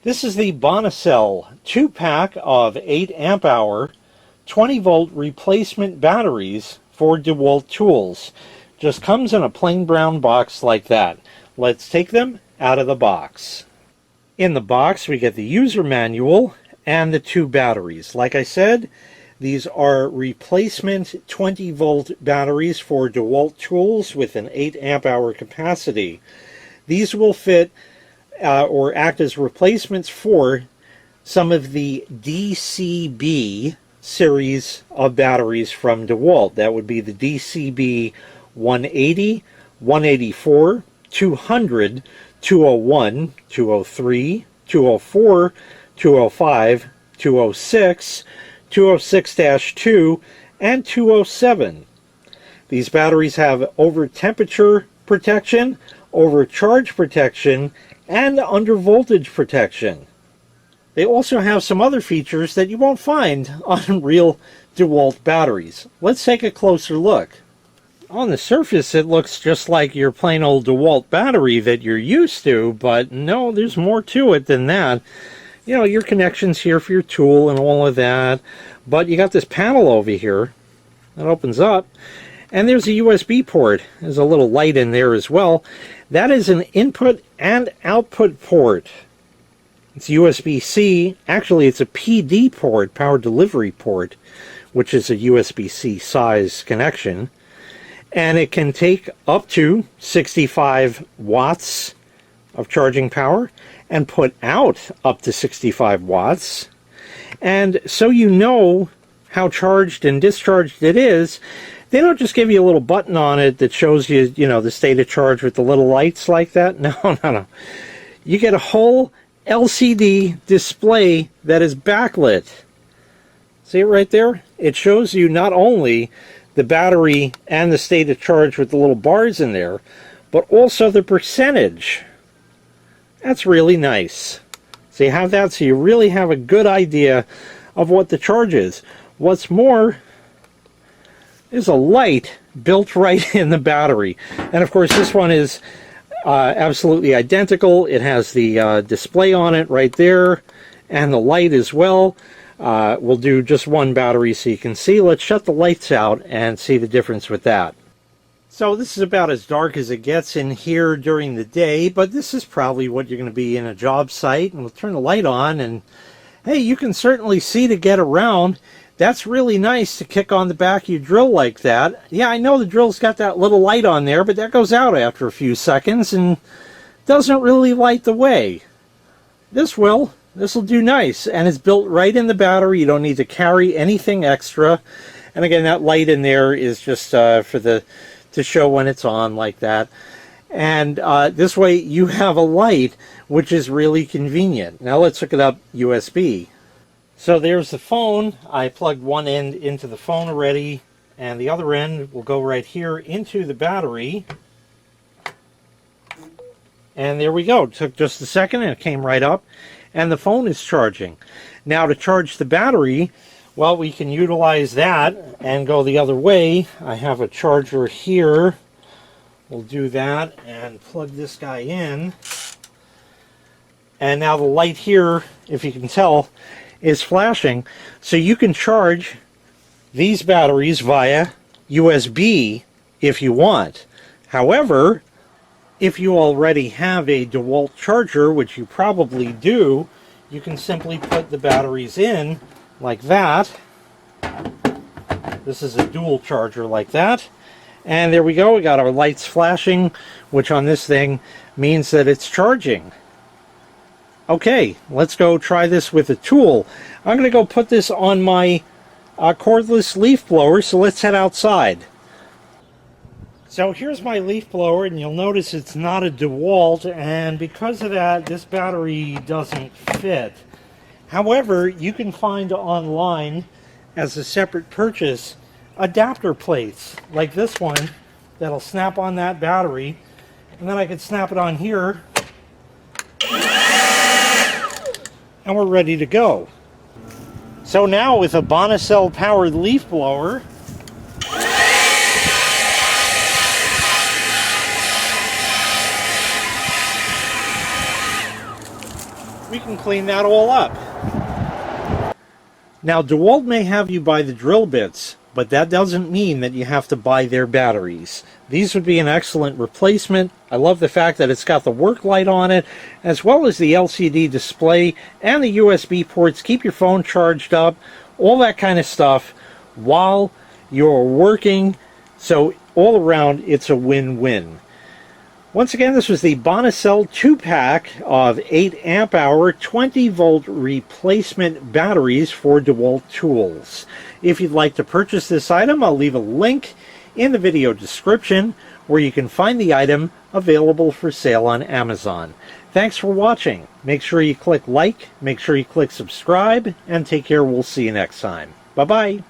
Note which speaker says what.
Speaker 1: This is the Bonacell 2-pack of 8 amp hour 20 volt replacement batteries for DeWalt tools. Just comes in a plain brown box like that. Let's take them out of the box. In the box we get the user manual and the 2 batteries. Like I said, these are replacement 20 volt batteries for DeWalt tools with an 8 amp hour capacity. These will fit or act as replacements for some of the DCB series of batteries from DeWalt. That would be the DCB 180, 184, 200, 201, 203, 204, 205, 206, 206-2, and 207. These batteries have over temperature protection, over charge protection, and under voltage protection. They also have some other features that you won't find on real DeWalt batteries. Let's take a closer look. On the surface it looks just like your plain old DeWalt battery that you're used to, but no, there's more to it than that. You know, your connections here for your tool and all of that, but you got this panel over here that opens up, and there's a USB port. There's a little light in there as well. That is an input and output port. It's USB-C. Actually, it's a PD port, power delivery port, which is a USB-C size connection. And it can take up to 65 watts of charging power and put out up to 65 watts. And so you know how charged and discharged it is, they don't just give you a little button on it that shows you, you know, the state of charge with the little lights like that. No. You get a whole LCD display that is backlit. See it right there? It shows you not only the battery and the state of charge with the little bars in there, but also the percentage. That's really nice. So you have that, so you really have a good idea of what the charge is. What's more, there's a light built right in the battery. And of course this one is absolutely identical. It has the display on it right there, and the light as well. We'll do just one battery so you can see. Let's shut the lights out and see the difference with that. So this is about as dark as it gets in here during the day, but this is probably what you're going to be in a job site. And we'll turn the light on, and hey, you can certainly see to get around. That's really nice to kick on the back of your drill like that. Yeah, I know the drill's got that little light on there, but that goes out after a few seconds and doesn't really light the way. This will. This will do nice, and it's built right in the battery. You don't need to carry anything extra. And again, that light in there is just to show when it's on like that. And this way you have a light, which is really convenient. Now let's hook it up USB. So there's the phone. I plugged one end into the phone already, and the other end will go right here into the battery. And there we go. It took just a second and it came right up, and the phone is charging. Now to charge the battery, well, we can utilize that and go the other way. I have a charger here. We'll do that and plug this guy in. And now the light here, if you can tell, is flashing. So you can charge these batteries via USB if you want. However, if you already have a DeWalt charger, which you probably do, you can simply put the batteries in like that. This is a dual charger like that. And there we go. We got our lights flashing, which on this thing means that it's charging. Okay, let's go try this with a tool. I'm going to go put this on my cordless leaf blower, so let's head outside. So here's my leaf blower, and you'll notice it's not a DeWalt, and because of that, this battery doesn't fit. However, you can find online as a separate purchase adapter plates like this one that'll snap on that battery, and then I could snap it on here, and we're ready to go. So now with a Bonacell powered leaf blower, we can clean that all up. Now, DeWalt may have you buy the drill bits, but that doesn't mean that you have to buy their batteries. These would be an excellent replacement. I love the fact that it's got the work light on it, as well as the LCD display and the USB ports. Keep your phone charged up, all that kind of stuff while you're working. So all around, it's a win-win. Once again, this was the Bonacell 2-pack of 8 amp hour 20-volt replacement batteries for DeWalt tools. If you'd like to purchase this item, I'll leave a link in the video description where you can find the item available for sale on Amazon. Thanks for watching. Make sure you click like, make sure you click subscribe, and take care. We'll see you next time. Bye-bye.